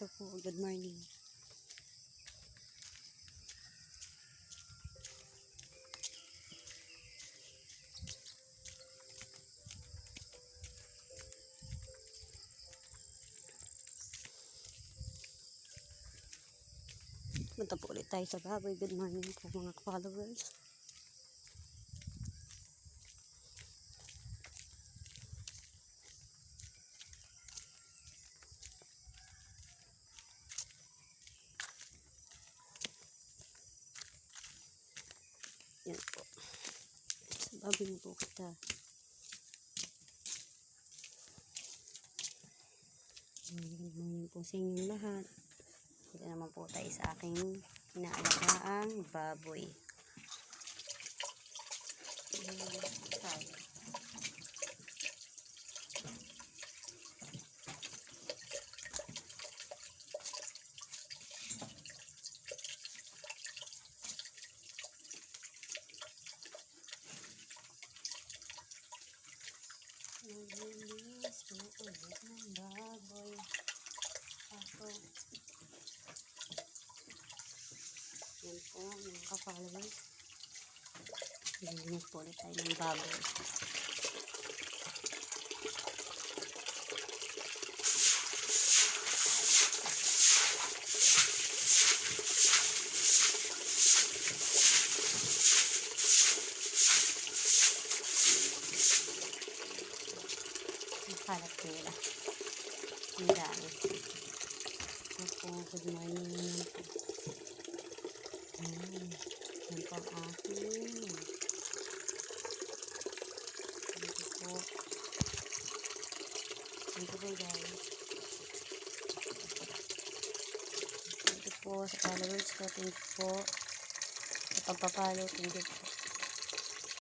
Ito po, good morning. Punta po ulit tayo sa baboy. Good morning po mga followers. Yan po. Sa baboy po kita. Good morning po sa inyong lahat. Dito naman po tayo sa aking inaalagaan baboy. Naglinis po ulit ng baboy. Ako. Yan po mga ka-followers. Naglinis po ulit tayo ng baboy. Kalat nila. Ang dami. Opo, good morning naman po. Yan po ang aking. Ito po. Ito po guys. Ito po sa followers ko. Thank you po. Sa pagpapalo. Thank you po.